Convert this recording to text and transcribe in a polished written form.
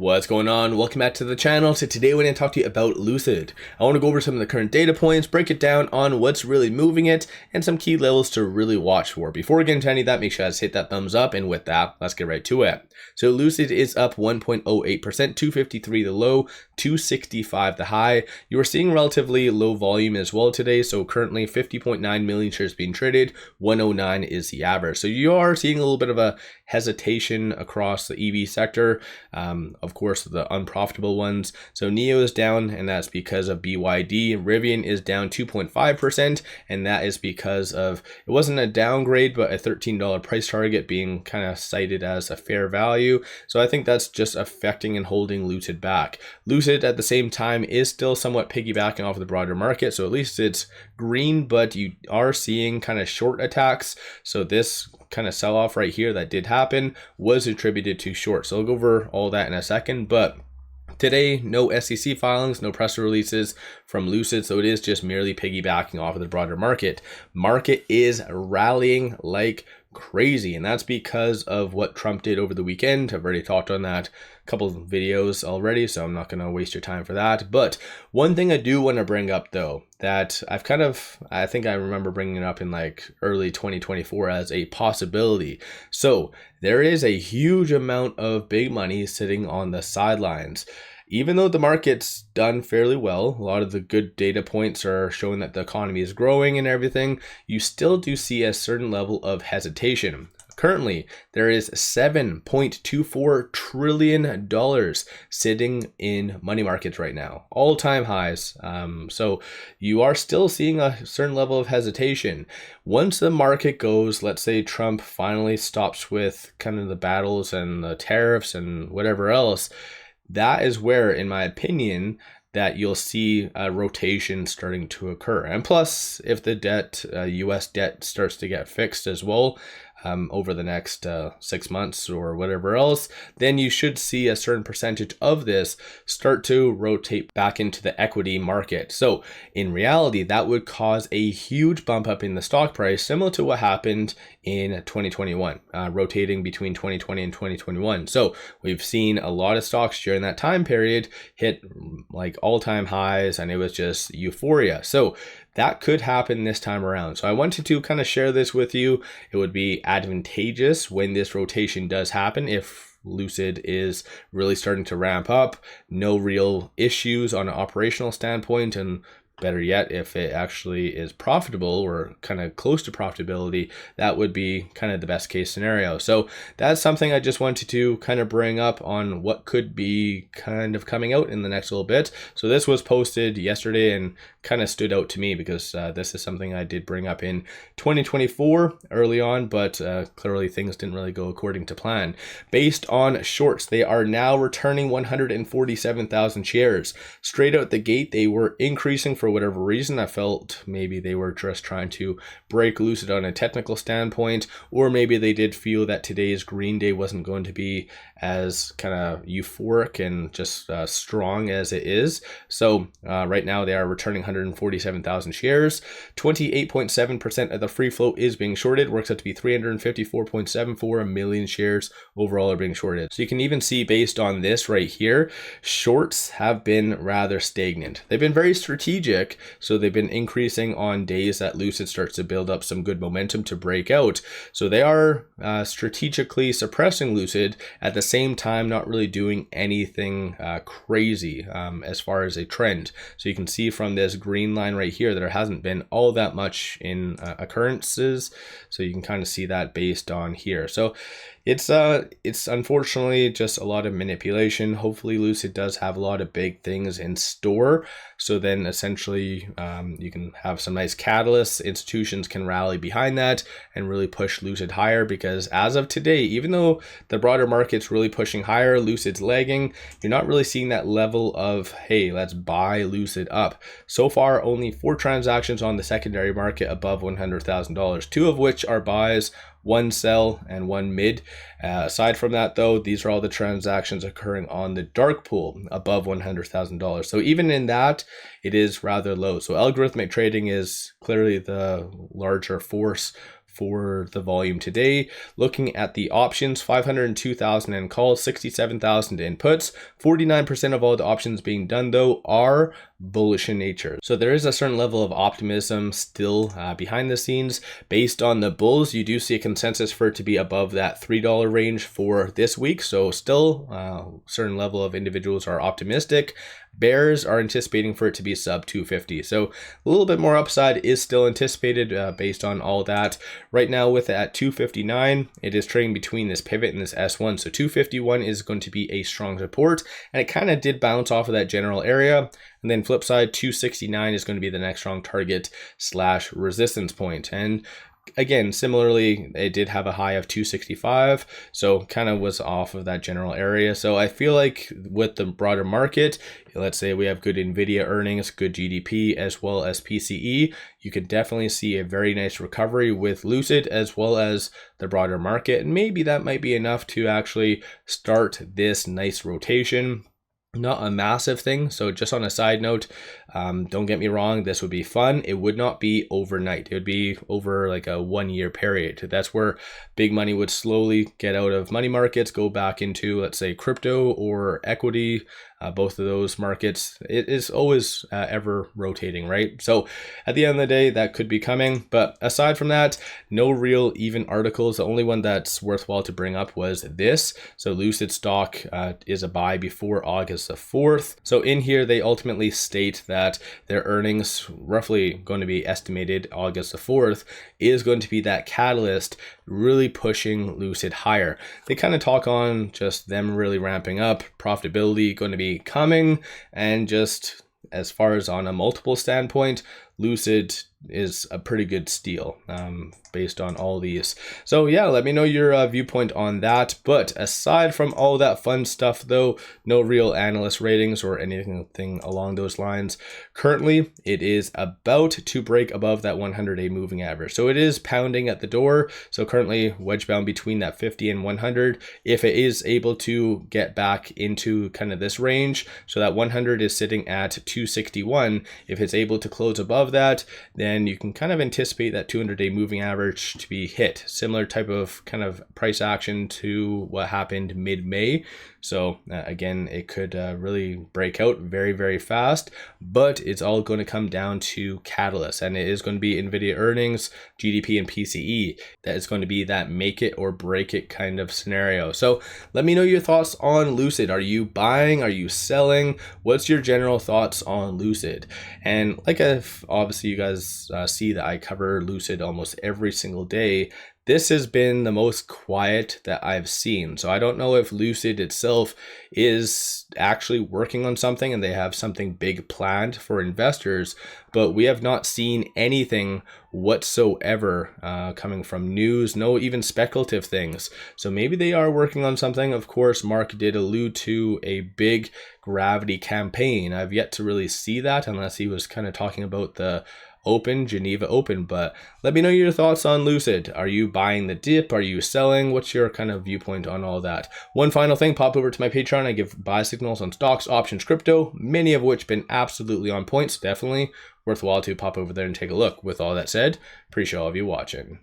What's going on? Welcome back to the channel. So today we're going to talk to you about Lucid. I want to go over some of the current data points, break it down on what's really moving it, and some key levels to really watch for. Before we get into any of that, make sure you guys hit that thumbs up, and with that, let's get right to it. So Lucid is up 1.08%, 253 the low, 265 the high. You are seeing relatively low volume as well today, so currently 50.9 million shares being traded, 109 is the average. So you are seeing a little bit of a hesitation across the EV sector. Of course, the unprofitable ones. So NIO is down, and that's because of BYD. Rivian is down 2.5%, and that is because of, it wasn't a downgrade, but a $13 price target being kind of cited as a fair value. So I think that's just affecting and holding Lucid back. Lucid at the same time is still somewhat piggybacking off of the broader market. So at least it's green, but you are seeing kind of short attacks. So this kind of sell off right here that did happen was attributed to short. So I'll go over all that in a second, but today, no SEC filings, no press releases from Lucid, so it is just merely piggybacking off of the broader market. Market is rallying like crazy, and that's because of what Trump did over the weekend. I've already talked on that couple of videos already, so I'm not going to waste your time for that. But one thing I do want to bring up, though, that I think I remember bringing it up in like early 2024 as a possibility. So there is a huge amount of big money sitting on the sidelines. Even though the market's done fairly well, a lot of the good data points are showing that the economy is growing and everything, you still do see a certain level of hesitation. Currently, there is $7.24 trillion sitting in money markets right now, all-time highs. So you are still seeing a certain level of hesitation. Once the market goes, let's say Trump finally stops with kind of the battles and the tariffs and whatever else, that is where, in my opinion, that you'll see a rotation starting to occur. And plus, if the debt, US debt starts to get fixed as well, over the next 6 months or whatever else, then you should see a certain percentage of this start to rotate back into the equity market. So in reality, that would cause a huge bump up in the stock price, similar to what happened in 2021, rotating between 2020 and 2021. So we've seen a lot of stocks during that time period hit like all-time highs, and it was just euphoria. So that could happen this time around. So I wanted to kind of share this with you. It would be advantageous when this rotation does happen if Lucid is really starting to ramp up, no real issues on an operational standpoint, and better yet, if it actually is profitable or kind of close to profitability, that would be kind of the best case scenario. So that's something I just wanted to kind of bring up on what could be kind of coming out in the next little bit. So this was posted yesterday and kind of stood out to me because this is something I did bring up in 2024 early on, but clearly things didn't really go according to plan. Based on shorts, they are now returning 147,000 shares. Straight out the gate, they were increasing for whatever reason. I felt maybe they were just trying to break Lucid on a technical standpoint, or maybe they did feel that today's green day wasn't going to be as kind of euphoric and just strong as it is. So right now they are returning 147,000 shares. 28.7% of the free float is being shorted, works out to be 354.74 million shares overall are being shorted. So you can even see based on this right here, shorts have been rather stagnant. They've been very strategic, so they've been increasing on days that Lucid starts to build up some good momentum to break out. So they are strategically suppressing Lucid, at the same time not really doing anything crazy as far as a trend. So you can see from this green line right here that there hasn't been all that much in occurrences. So you can kind of see that based on here. So it's unfortunately just a lot of manipulation. Hopefully Lucid does have a lot of big things in store. So then essentially you can have some nice catalysts. Institutions can rally behind that and really push Lucid higher, because as of today, even though the broader market's really pushing higher, Lucid's lagging, you're not really seeing that level of, hey, let's buy Lucid up. So far, only 4 transactions on the secondary market above $100,000, 2 of which are buys, 1 sell, and 1 mid. Aside from that, though, these are all the transactions occurring on the dark pool above $100,000. So even in that, it is rather low. So algorithmic trading is clearly the larger force for the volume today. Looking at the options, 502,000 in calls, 67,000 in puts. 49% of all the options being done though are bullish in nature. So there is a certain level of optimism still behind the scenes. Based on the bulls, you do see a consensus for it to be above that $3 range for this week. So still a certain level of individuals are optimistic. Bears are anticipating for it to be sub 250. So a little bit more upside is still anticipated based on all that. Right now with it at 259, it is trading between this pivot and this S1. So 251 is going to be a strong support, and it kind of did bounce off of that general area. And then flip side, 269 is going to be the next strong target / resistance point. And again, similarly, it did have a high of 265, so kind of was off of that general area. So I feel like with the broader market, let's say we have good NVIDIA earnings, good GDP, as well as PCE, you could definitely see a very nice recovery with Lucid as well as the broader market. And maybe that might be enough to actually start this nice rotation. Not a massive thing. So just on a side note, don't get me wrong, this would be fun. It would not be overnight. It would be over like a 1 year period. That's where big money would slowly get out of money markets, go back into, let's say, crypto or equity. Both of those markets, it is always ever rotating, right? So at the end of the day, that could be coming. But aside from that, no real even articles. The only one that's worthwhile to bring up was this. So Lucid stock is a buy before August the 4th. So in here, they ultimately state that their earnings, roughly going to be estimated August the 4th, is going to be that catalyst really pushing Lucid higher. They kind of talk on just them really ramping up, profitability going to be coming, and just as far as on a multiple standpoint, Lucid is a pretty good steal based on all these. So yeah, let me know your viewpoint on that. But aside from all that fun stuff though, no real analyst ratings or anything along those lines. Currently, it is about to break above that 100-day moving average. So it is pounding at the door. So currently wedge bound between that 50 and 100. If it is able to get back into kind of this range, so that 100 is sitting at 261. If it's able to close above that, then you can kind of anticipate that 200-day moving average to be hit. Similar type of kind of price action to what happened mid-May. So again, it could really break out very, very fast, but it's all going to come down to catalysts, and it is going to be NVIDIA earnings, GDP, and PCE. That is going to be that make it or break it kind of scenario. So let me know your thoughts on Lucid. Are you buying? Are you selling? What's your general thoughts on Lucid? And like obviously you guys see that I cover Lucid almost every single day. This has been the most quiet that I've seen. So I don't know if Lucid itself is actually working on something and they have something big planned for investors, but we have not seen anything whatsoever coming from news, no even speculative things. So maybe they are working on something. Of course, Mark did allude to a big Gravity campaign. I've yet to really see that unless he was kind of talking about the Geneva Open, but let me know your thoughts on Lucid. Are you buying the dip? Are you selling? What's your kind of viewpoint on all that? One final thing, pop over to my Patreon. I give buy signals on stocks, options, crypto, many of which been absolutely on point. So definitely worthwhile to pop over there and take a look. With all that said, appreciate all of you watching.